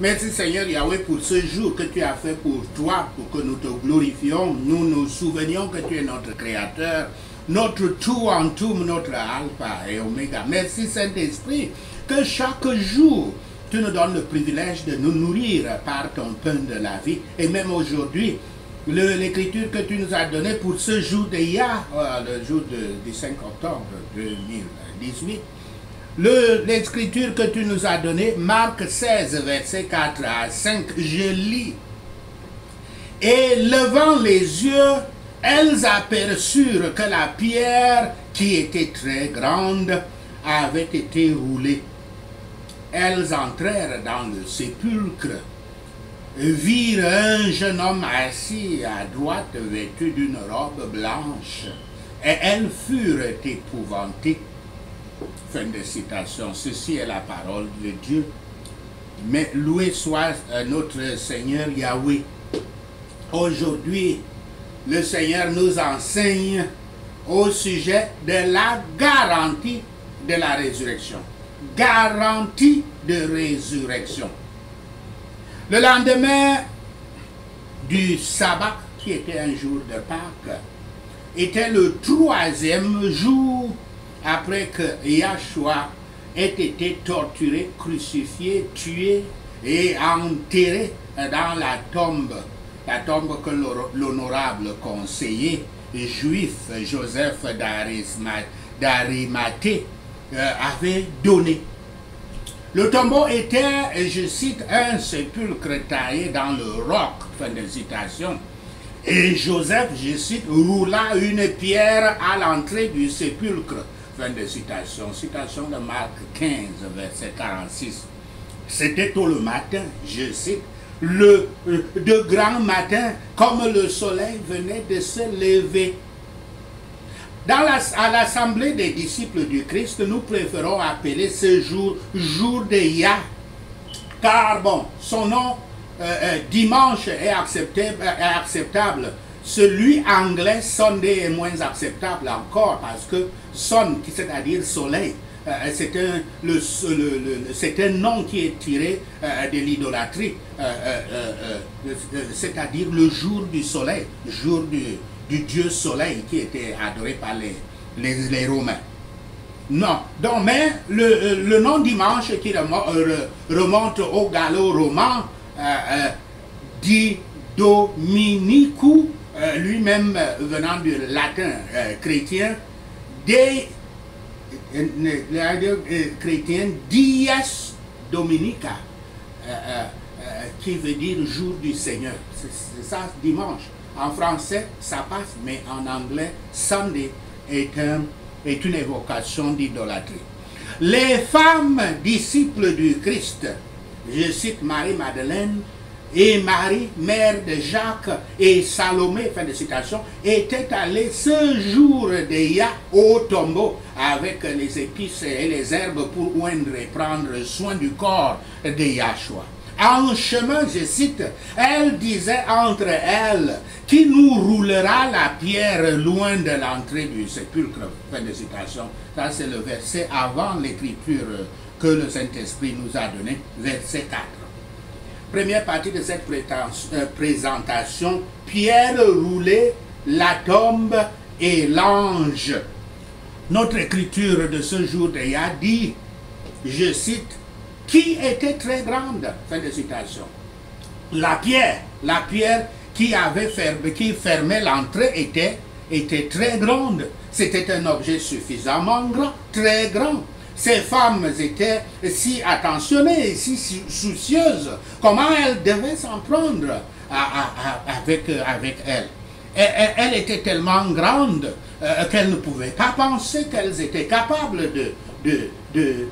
Merci Seigneur Yahweh pour ce jour que tu as fait pour toi, pour que nous te glorifions. Nous nous souvenions que tu es notre Créateur, notre tout en tout, notre Alpha et Oméga. Merci Saint-Esprit que chaque jour, tu nous donnes le privilège de nous nourrir par ton pain de la vie. Et même aujourd'hui, l'écriture que tu nous as donnée pour ce jour d'hier, le jour du 5 octobre 2018, l'écriture que tu nous as donnée, Marc 16, versets 4 à 5, je lis. Et levant les yeux, elles aperçurent que la pierre, qui était très grande, avait été roulée. Elles entrèrent dans le sépulcre, virent un jeune homme assis à droite, vêtu d'une robe blanche, et elles furent épouvantées. Fin de citation. Ceci est la parole de Dieu. Mais loué soit notre Seigneur Yahweh. Aujourd'hui, le Seigneur nous enseigne au sujet de la garantie de la résurrection. Garantie de résurrection. Le lendemain du sabbat, qui était un jour de Pâques, était le 3e jour après que Yahshua ait été torturé, crucifié, tué et enterré dans la tombe que l'honorable conseiller juif Joseph d'Arimathée avait donné. Le tombeau était, je cite, un sépulcre taillé dans le roc, fin de citation. Et Joseph, je cite, roula une pierre à l'entrée du sépulcre. Fin de citation. Citation de Marc 15, verset 46. C'était tôt le matin, je cite, de grand matin, comme le soleil venait de se lever. À l'assemblée des disciples du Christ, nous préférons appeler ce jour jour de Yah, car bon, son nom dimanche est acceptable. Celui anglais, Sunday, est moins acceptable encore parce que Sun, c'est-à-dire soleil, c'est un nom qui est tiré de l'idolâtrie, c'est-à-dire le jour du soleil, jour du dieu soleil qui était adoré par les Romains. Non, donc, mais le nom dimanche qui remonte au gallo-roman, dit Dominicus, lui-même venant du latin chrétien, chrétien Dies Dominica, qui veut dire jour du Seigneur. C'est ça, dimanche. En français, ça passe, mais en anglais, Sunday est une évocation d'idolâtrie. Les femmes disciples du Christ, je cite Marie-Madeleine, et Marie, mère de Jacques, et Salomé, fin de citation, étaient allées ce jour de Yah au tombeau avec les épices et les herbes pour oindre et prendre soin du corps de Yahshua. En chemin, je cite, elle disait entre elles, qui nous roulera la pierre loin de l'entrée du sépulcre, fin de citation. Ça, c'est le verset avant l'écriture que le Saint-Esprit nous a donné, verset 4. Première partie de cette présentation, pierre roulée, la tombe et l'ange. Notre écriture de ce jour de Yah dit, je cite, qui était très grande, fin de citation. La pierre qui fermait l'entrée était très grande. C'était un objet suffisamment grand, très grand. Ces femmes étaient si attentionnées, si soucieuses. Comment elles devaient s'en prendre avec elle? Elle était tellement grande qu'elles ne pouvaient pas penser qu'elles étaient capables de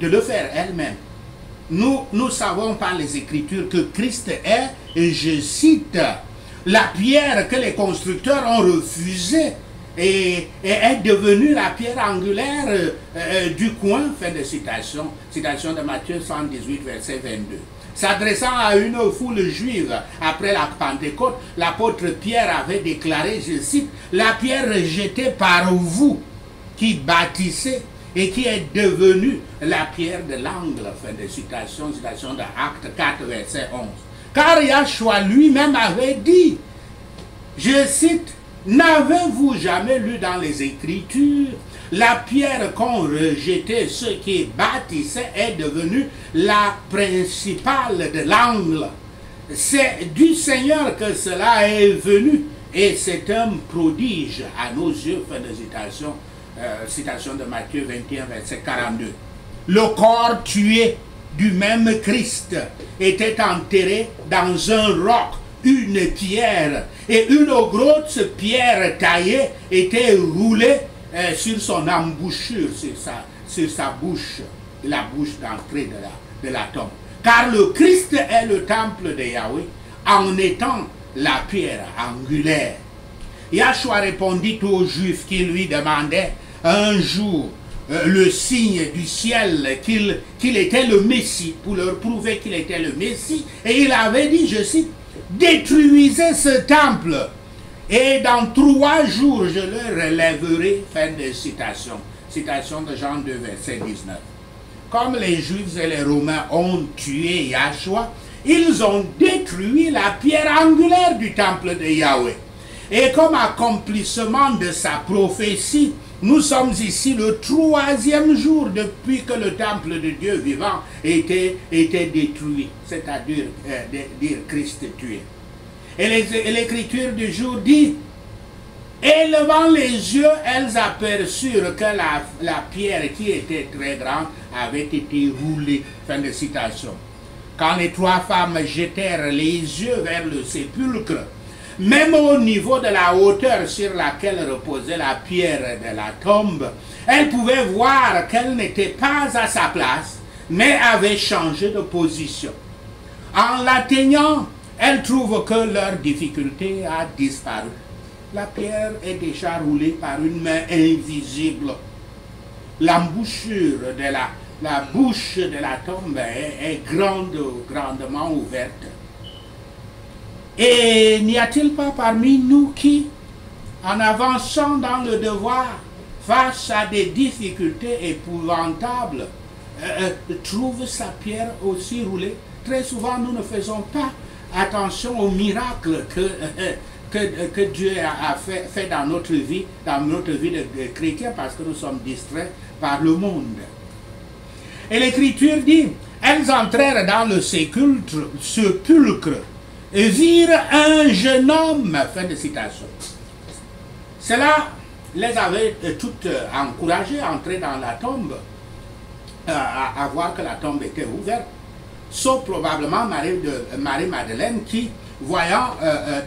le faire elles-mêmes. Nous savons par les Écritures que Christ est, et je cite, la pierre que les constructeurs ont refusée et est devenue la pierre angulaire du coin, fin de citation. Citation de Matthieu 118, verset 22. S'adressant à une foule juive après la Pentecôte, l'apôtre Pierre avait déclaré, je cite, « La pierre rejetée par vous qui bâtissez et qui est devenue la pierre de l'angle. Fin de citation, citation de Acte 4, verset 11. Car Yahshua lui-même avait dit, je cite, « N'avez-vous jamais lu dans les Écritures, la pierre qu'ont rejetée ceux qui bâtissaient est devenue la principale de l'angle. C'est du Seigneur que cela est venu et c'est un prodige à nos yeux. » Fin de citation, citation de Matthieu 21, verset 42. Le corps tué du même Christ était enterré dans un roc, une pierre, et une grosse pierre taillée était roulée sur son embouchure, sur sa bouche, la bouche d'entrée de la tombe. Car le Christ est le temple de Yahweh en étant la pierre angulaire. Yahshua répondit aux Juifs qui lui demandaient un jour le signe du ciel qu'il était le Messie, pour leur prouver qu'il était le Messie, et il avait dit, je cite, « Détruisez ce temple, et dans 3 jours je le relèverai. » Fin de citation. Citation de Jean 2, verset 19. Comme les Juifs et les Romains ont tué Yahshua, ils ont détruit la pierre angulaire du temple de Yahweh. Et comme accomplissement de sa prophétie, nous sommes ici le 3e jour depuis que le temple de Dieu vivant était détruit, c'est-à-dire dire Christ tué. Et l'écriture du jour dit, élevant les yeux, elles aperçurent que la pierre qui était très grande avait été roulée. Fin de citation. Quand les 3 femmes jetèrent les yeux vers le sépulcre, même au niveau de la hauteur sur laquelle reposait la pierre de la tombe, elles pouvaient voir qu'elle n'était pas à sa place, mais avait changé de position. En l'atteignant, elles trouvent que leur difficulté a disparu. La pierre est déjà roulée par une main invisible. L'embouchure de la bouche de la tombe est grandement ouverte. Et n'y a-t-il pas parmi nous qui, en avançant dans le devoir, face à des difficultés épouvantables, trouve sa pierre aussi roulée? Très souvent, nous ne faisons pas attention aux miracles que Dieu a fait dans notre vie de chrétien, parce que nous sommes distraits par le monde. Et l'Écriture dit, elles entrèrent dans le sépulcre, et virent un jeune homme. Fin de citation. Cela les avait toutes encouragées à entrer dans la tombe, à voir que la tombe était ouverte, sauf probablement Marie-Madeleine qui, voyant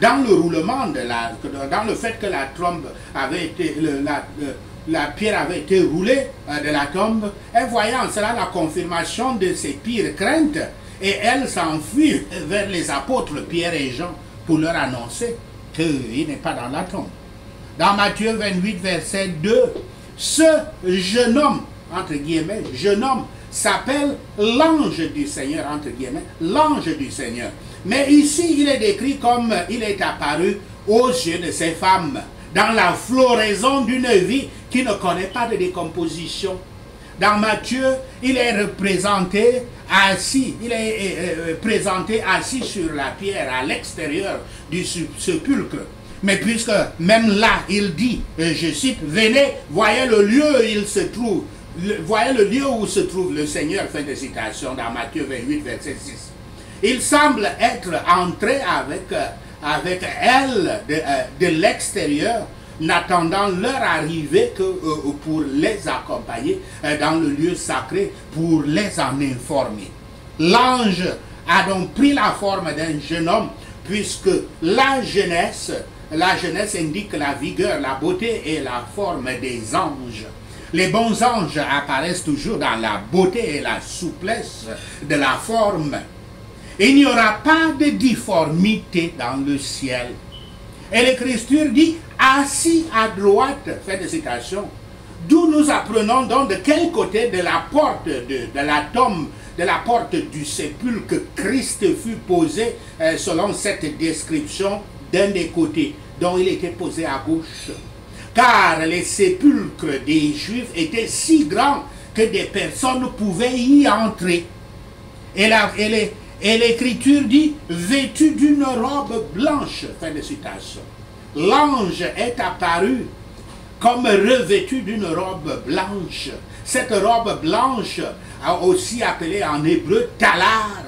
dans le roulement, dans le fait que la tombe avait été, la pierre avait été roulée de la tombe, et voyant cela la confirmation de ses pires craintes, et elle s'enfuit vers les apôtres Pierre et Jean pour leur annoncer qu'il n'est pas dans la tombe. Dans Matthieu 28, verset 2, ce jeune homme, entre guillemets, jeune homme, s'appelle l'ange du Seigneur, entre guillemets, l'ange du Seigneur. Mais ici, il est décrit comme il est apparu aux yeux de ces femmes, dans la floraison d'une vie qui ne connaît pas de décomposition. Dans Matthieu, il est représenté assis, présenté assis sur la pierre à l'extérieur du sépulcre. Mais puisque même là, il dit, je cite, « Venez, voyez le lieu où il se trouve, voyez le lieu où se trouve le Seigneur », fin de citation dans Matthieu 28, verset 6. Il semble être entré avec elle de l'extérieur, n'attendant leur arrivée que pour les accompagner dans le lieu sacré, pour les en informer. L'ange a donc pris la forme d'un jeune homme, puisque la jeunesse indique la vigueur, la beauté et la forme des anges. Les bons anges apparaissent toujours dans la beauté et la souplesse de la forme. Il n'y aura pas de difformité dans le ciel. Et l'Écriture dit, assis à droite, fin de citation, d'où nous apprenons donc de quel côté de la porte de la tombe, de la porte du sépulcre, Christ fut posé selon cette description d'un des côtés, dont il était posé à gauche. car les sépulcres des Juifs étaient si grands que des personnes pouvaient y entrer. Et l'Écriture dit, vêtu d'une robe blanche, fin de citation. L'ange est apparu comme revêtu d'une robe blanche. Cette robe blanche, aussi appelée en hébreu talar,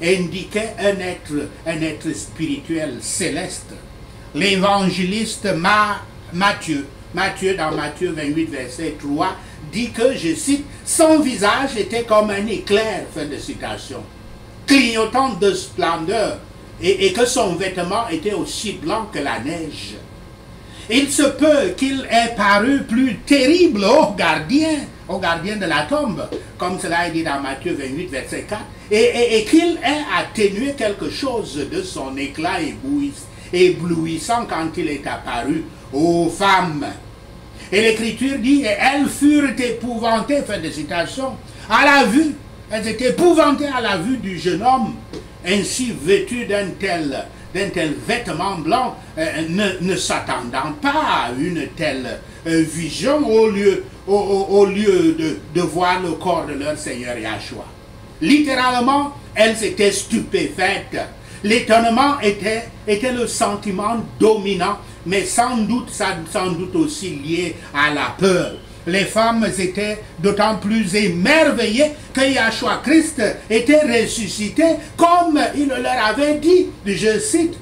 indiquait un être spirituel céleste. L'évangéliste Matthieu, dans Matthieu 28, verset 3, dit que, je cite, son visage était comme un éclair, fin de citation, clignotant de splendeur, et que son vêtement était aussi blanc que la neige. Il se peut qu'il ait paru plus terrible au gardien de la tombe, comme cela est dit dans Matthieu 28, verset 4, et qu'il ait atténué quelque chose de son éclat éblouissant quand il est apparu aux femmes. Et l'Écriture dit, et elles furent épouvantées, fin de citation, à la vue, elles étaient épouvantées à la vue du jeune homme, ainsi vêtu d'un tel vêtement blanc, ne s'attendant pas à une telle vision au lieu de voir le corps de leur Seigneur Yahshua. Littéralement, elles étaient stupéfaites. L'étonnement était le sentiment dominant, mais sans doute aussi lié à la peur. Les femmes étaient d'autant plus émerveillées que Yahshua Christ était ressuscité comme il leur avait dit, je cite.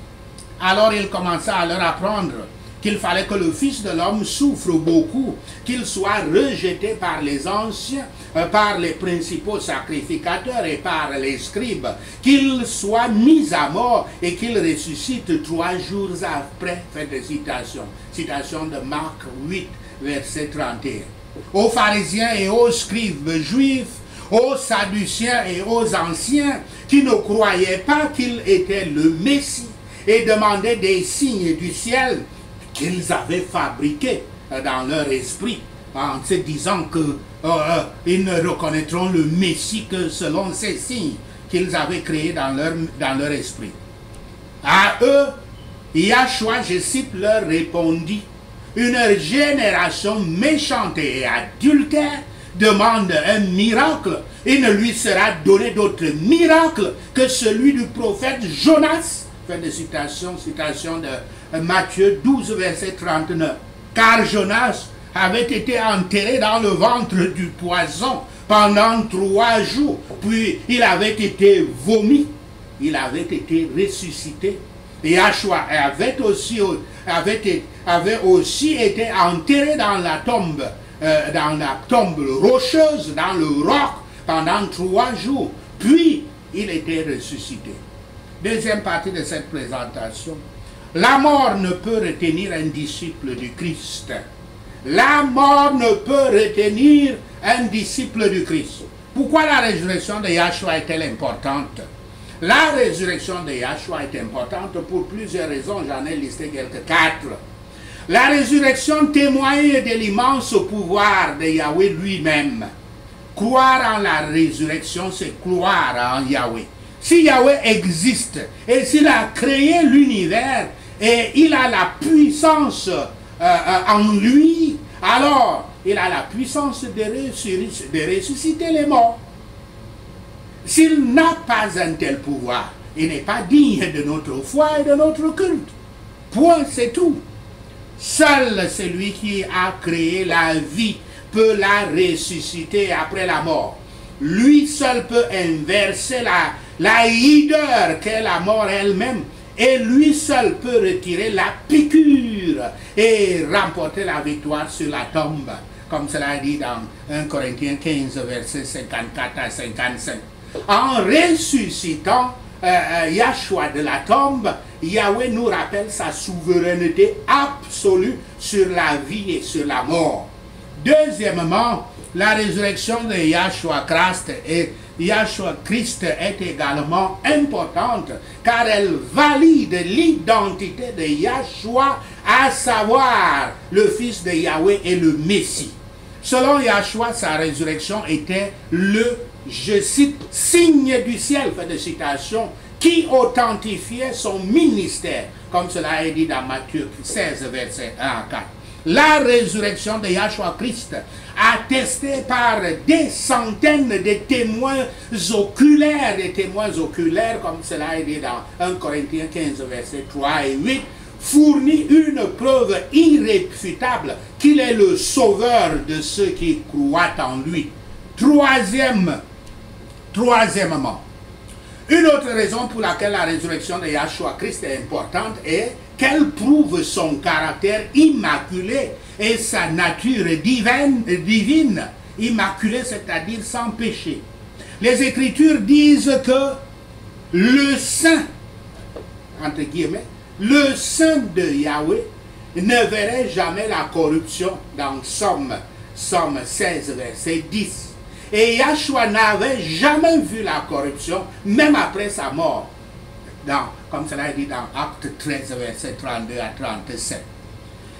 Alors il commença à leur apprendre qu'il fallait que le Fils de l'homme souffre beaucoup, qu'il soit rejeté par les anciens, par les principaux sacrificateurs et par les scribes, qu'il soit mis à mort et qu'il ressuscite 3 jours après. Fin de citation. Citation de Marc 8, verset 31. Aux pharisiens et aux scribes juifs, aux sadduciens et aux anciens qui ne croyaient pas qu'il était le Messie et demandaient des signes du ciel qu'ils avaient fabriqués dans leur esprit, en se disant qu'ils ne reconnaîtront le Messie que selon ces signes qu'ils avaient créés dans leur esprit. À eux, Yahshua, je cite, leur répondit, une génération méchante et adultère demande un miracle. Il ne lui sera donné d'autre miracle que celui du prophète Jonas. Fin de citation de Matthieu 12, verset 39. Car Jonas avait été enterré dans le ventre du poisson pendant 3 jours, puis il avait été vomi, il avait été ressuscité. Et Yahshua avait aussi été enterré dans la tombe rocheuse, dans le roc, pendant 3 jours. Puis, il était ressuscité. Deuxième partie de cette présentation. La mort ne peut retenir un disciple du Christ. La mort ne peut retenir un disciple du Christ. Pourquoi la résurrection de Yahshua est-elle importante? La résurrection de Yahshua est importante pour plusieurs raisons, j'en ai listé quelques 4. La résurrection témoigne de l'immense pouvoir de Yahweh lui-même. Croire en la résurrection, c'est croire en Yahweh. Si Yahweh existe et s'il a créé l'univers et il a la puissance en lui, alors il a la puissance de ressusciter les morts. S'il n'a pas un tel pouvoir, il n'est pas digne de notre foi et de notre culte. Point, c'est tout. Seul celui qui a créé la vie peut la ressusciter après la mort. Lui seul peut inverser la hideur qu'est la mort elle-même. Et lui seul peut retirer la piqûre et remporter la victoire sur la tombe. Comme cela est dit dans 1 Corinthiens 15, versets 54 à 55. En ressuscitant Yahshua de la tombe, Yahweh nous rappelle sa souveraineté absolue sur la vie et sur la mort. Deuxièmement, la résurrection de Yahshua Christ est également importante car elle valide l'identité de Yahshua, à savoir le Fils de Yahweh et le Messie. Selon Yahshua, sa résurrection était le, je cite, signe du ciel, fin de citation, qui authentifiait son ministère, comme cela est dit dans Matthieu 16, verset 1 à 4. La résurrection de Yahshua Christ, attestée par des centaines de témoins oculaires, comme cela est dit dans 1 Corinthiens 15, versets 3 et 8, fournit une preuve irréfutable qu'il est le sauveur de ceux qui croient en lui. Troisièmement, une autre raison pour laquelle la résurrection de Yahshua Christ est importante est qu'elle prouve son caractère immaculé et sa nature divine, immaculée, c'est-à-dire sans péché. Les Écritures disent que le Saint, entre guillemets, le Saint de Yahweh ne verrait jamais la corruption dans Somme 16, verset 10. Et Yahshua n'avait jamais vu la corruption, même après sa mort, comme cela est dit dans Acte 13, verset 32 à 37.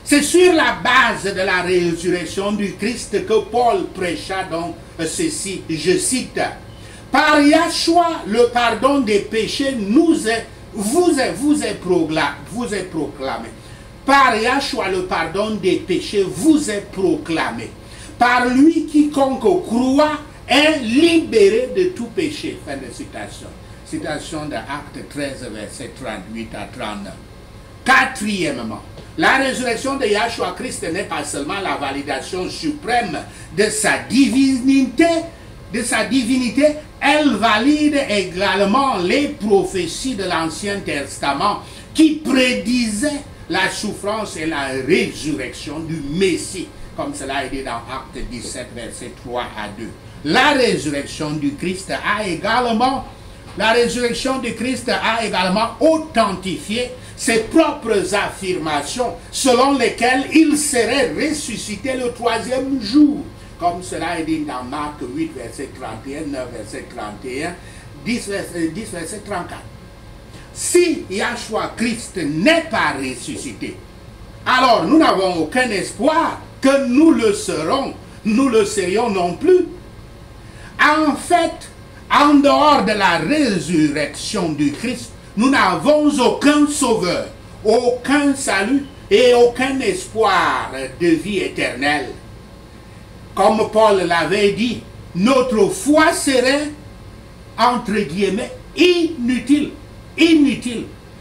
C'est sur la base de la résurrection du Christ que Paul prêcha donc ceci, je cite, « Par Yahshua, le pardon des péchés vous est proclamé. Par Yahshua, le pardon des péchés vous est proclamé. Par lui, quiconque croit est libéré de tout péché. » Fin de citation. Citation de Acte 13, verset 38 à 39. Quatrièmement, la résurrection de Yahshua Christ n'est pas seulement la validation suprême de sa divinité, elle valide également les prophéties de l'Ancien Testament qui prédisaient la souffrance et la résurrection du Messie, comme cela est dit dans Acte 17, verset 3 à 2. La résurrection du Christ a également authentifié ses propres affirmations selon lesquelles il serait ressuscité le troisième jour, comme cela est dit dans Marc 8, verset 31, 9, verset 31, 10, verset 34. Si Yahshua Christ n'est pas ressuscité, alors nous n'avons aucun espoir que nous le serions non plus. En fait, en dehors de la résurrection du Christ, nous n'avons aucun sauveur, aucun salut et aucun espoir de vie éternelle. Comme Paul l'avait dit, notre foi serait, entre guillemets, inutile.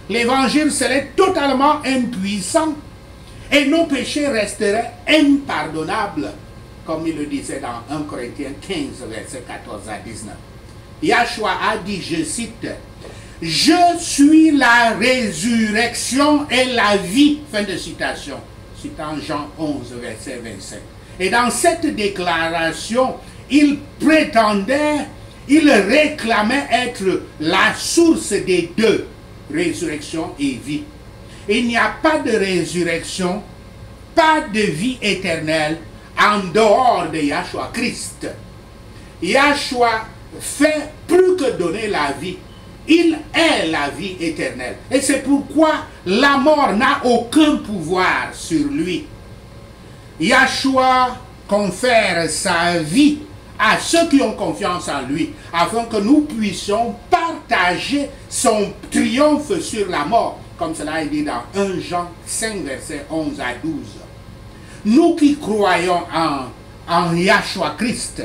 L'évangile serait totalement impuissant et nos péchés resteraient impardonnables, comme il le disait dans 1 Corinthiens 15, versets 14 à 19. Yahshua a dit, je cite, « Je suis la résurrection et la vie », fin de citation, citant Jean 11, verset 27. Et dans cette déclaration, il réclamait être la source des deux, résurrection et vie. Il n'y a pas de résurrection, pas de vie éternelle en dehors de Yahshua Christ. Yahshua fait plus que donner la vie. Il est la vie éternelle. Et c'est pourquoi la mort n'a aucun pouvoir sur lui. Yahshua confère sa vie à ceux qui ont confiance en lui, afin que nous puissions partager son triomphe sur la mort, comme cela est dit dans 1 Jean 5, versets 11 à 12. Nous qui croyons en Yahshua Christ,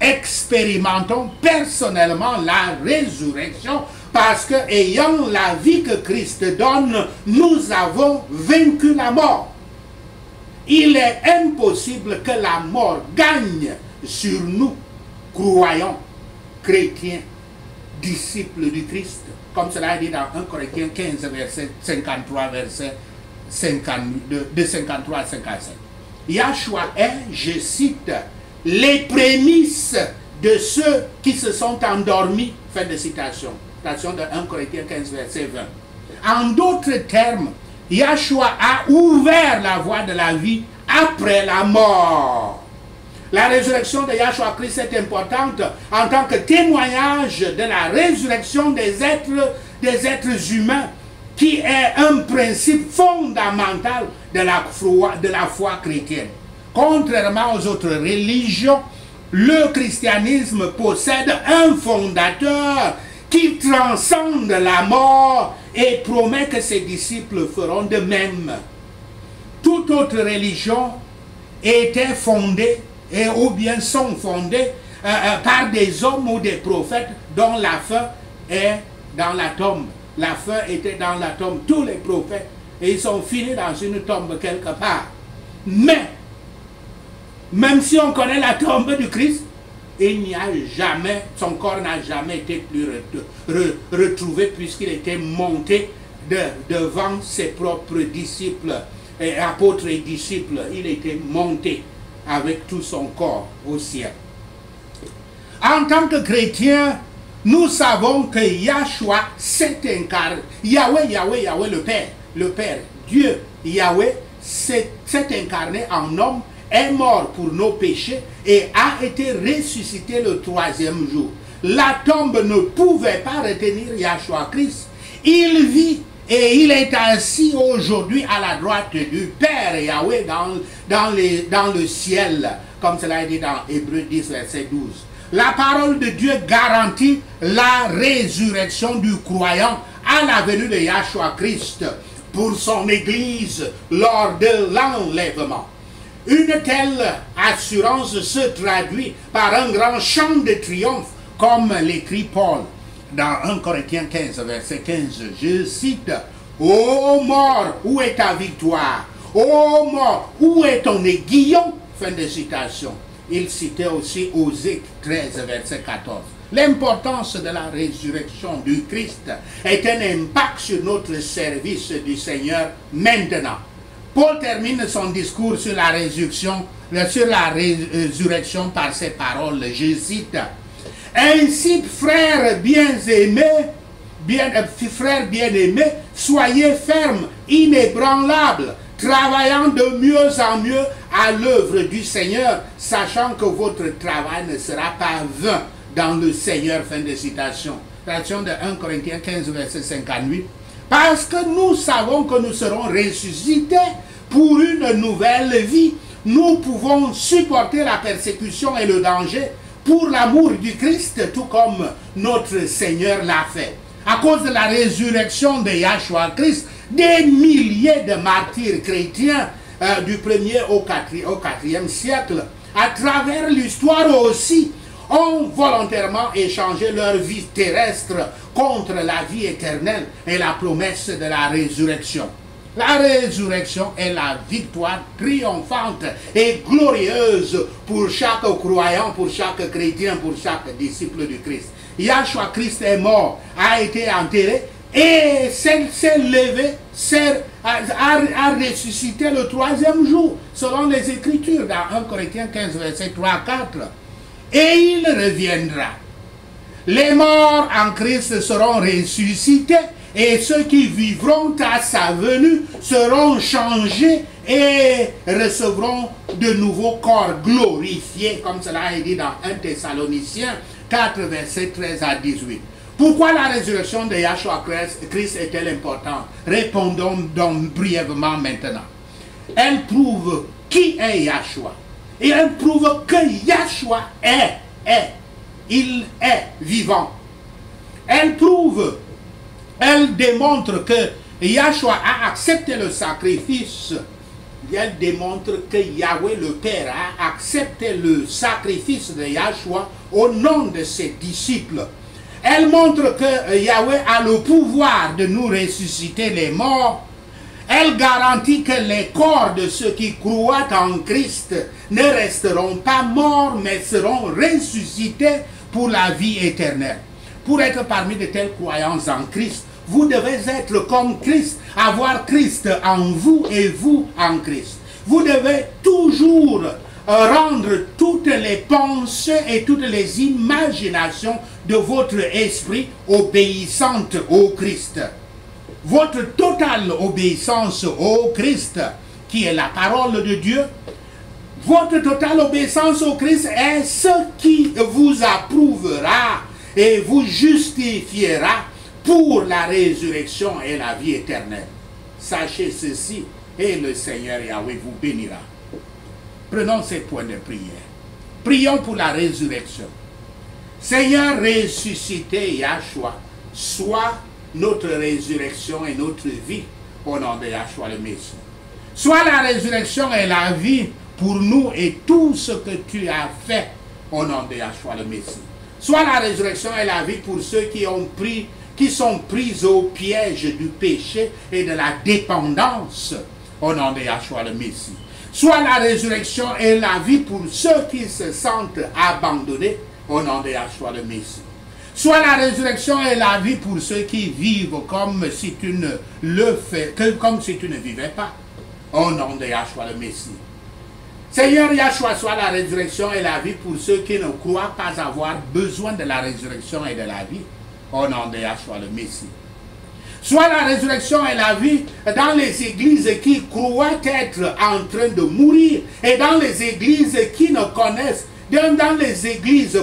expérimentons personnellement la résurrection, parce que, ayant la vie que Christ donne, nous avons vaincu la mort. Il est impossible que la mort gagne sur nous, croyants, chrétiens, disciples du Christ, comme cela est dit dans 1 Corinthiens 15, verset 53, verset 52, de 53 à 57. Yahshua est, je cite, les prémices de ceux qui se sont endormis, fin de citation. Citation de 1 Corinthiens 15, verset 20. En d'autres termes, Yahshua a ouvert la voie de la vie après la mort. La résurrection de Yahshua Christ est importante en tant que témoignage de la résurrection des êtres humains, qui est un principe fondamental de la foi chrétienne. Contrairement aux autres religions, le christianisme possède un fondateur qui transcende la mort et promet que ses disciples feront de même. toute autre religion était fondée, ou bien sont fondées par des hommes ou des prophètes dont la fin est dans la tombe. La fin était dans la tombe. Tous les prophètes, et ils sont finis dans une tombe quelque part. Mais, même si on connaît la tombe du Christ, il n'y a jamais, son corps n'a jamais été plus retrouvé puisqu'il était monté devant ses propres disciples, et apôtres et disciples. Il était monté avec tout son corps au ciel. En tant que chrétien, nous savons que Yahshua s'est incarné. Yahweh, le Père, Dieu, Yahweh s'est incarné en homme, est mort pour nos péchés et a été ressuscité le 3e jour. La tombe ne pouvait pas retenir Yahshua Christ. Il vit et il est assis aujourd'hui à la droite du Père Yahweh dans le ciel, comme cela est dit dans Hébreux 10, verset 12. La parole de Dieu garantit la résurrection du croyant à la venue de Yahshua Christ pour son Église lors de l'enlèvement. Une telle assurance se traduit par un grand chant de triomphe, comme l'écrit Paul dans 1 Corinthiens 15, verset 15. Je cite: « Ô mort, où est ta victoire? Ô mort, où est ton aiguillon ?» Fin de citation. Il citait aussi Osée 13, verset 14. L'importance de la résurrection du Christ est un impact sur notre service du Seigneur maintenant. Paul termine son discours sur la résurrection par ces paroles, je cite: « Ainsi, frères bien-aimés, soyez fermes, inébranlables, travaillant de mieux en mieux à l'œuvre du Seigneur, sachant que votre travail ne sera pas vain dans le Seigneur. » Fin de citation. Citation de 1 Corinthiens 15, verset 58. Parce que nous savons que nous serons ressuscités pour une nouvelle vie, nous pouvons supporter la persécution et le danger pour l'amour du Christ, tout comme notre Seigneur l'a fait. À cause de la résurrection de Yahshua Christ, des milliers de martyrs chrétiens du 1er au 4e siècle, à travers l'histoire aussi, ont volontairement échangé leur vie terrestre contre la vie éternelle et la promesse de la résurrection. La résurrection est la victoire triomphante et glorieuse pour chaque croyant, pour chaque chrétien, pour chaque disciple du Christ. Yahshua Christ est mort, a été enterré et s'est levé, a ressuscité le 3e jour, selon les Écritures, dans 1 Corinthiens 15, verset 3 à 4. Et il reviendra. Les morts en Christ seront ressuscités et ceux qui vivront à sa venue seront changés et recevront de nouveaux corps glorifiés, comme cela est dit dans 1 Thessaloniciens 4, versets 13 à 18. Pourquoi la résurrection de Yahshua Christ est-elle importante? Répondons donc brièvement maintenant. Elle prouve qui est Yahshua. Et elle prouve que Yahshua il est vivant. Elle prouve, elle démontre que Yahshua a accepté le sacrifice. Elle démontre que Yahweh le Père a accepté le sacrifice de Yahshua au nom de ses disciples. Elle montre que Yahweh a le pouvoir de nous ressusciter les morts. Elle garantit que les corps de ceux qui croient en Christ ne resteront pas morts, mais seront ressuscités pour la vie éternelle. Pour être parmi de tels croyants en Christ, vous devez être comme Christ, avoir Christ en vous et vous en Christ. Vous devez toujours rendre toutes les pensées et toutes les imaginations de votre esprit obéissantes au Christ. Votre totale obéissance au Christ, qui est la parole de Dieu, votre totale obéissance au Christ est ce qui vous approuvera et vous justifiera pour la résurrection et la vie éternelle. Sachez ceci et le Seigneur Yahweh vous bénira. Prenons ces points de prière. Prions pour la résurrection. Seigneur, ressuscité Yahshua, soit notre résurrection et notre vie au nom de Yahshua le Messie. Soit la résurrection et la vie pour nous et tout ce que tu as fait au nom de Yahshua le Messie. Soit la résurrection et la vie pour ceux qui sont pris au piège du péché et de la dépendance au nom de Yahshua le Messie. Soit la résurrection et la vie pour ceux qui se sentent abandonnés au nom de Yahshua le Messie. Soit la résurrection et la vie pour ceux qui vivent comme si tu ne vivais pas au nom de Yahshua le Messie. Seigneur Yahshua, soit la résurrection et la vie pour ceux qui ne croient pas avoir besoin de la résurrection et de la vie au nom de Yahshua le Messie. Soit la résurrection et la vie dans les églises qui croient être en train de mourir et dans les églises qui ne connaissent, dans les églises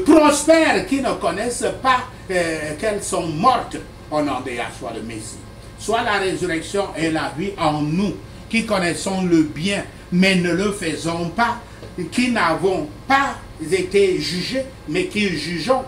prospères qui ne connaissent pas qu'elles sont mortes au nom de Yahshua le Messie. Soit la résurrection et la vie en nous qui connaissons le bien mais ne le faisons pas, qui n'avons pas été jugés mais qui jugeons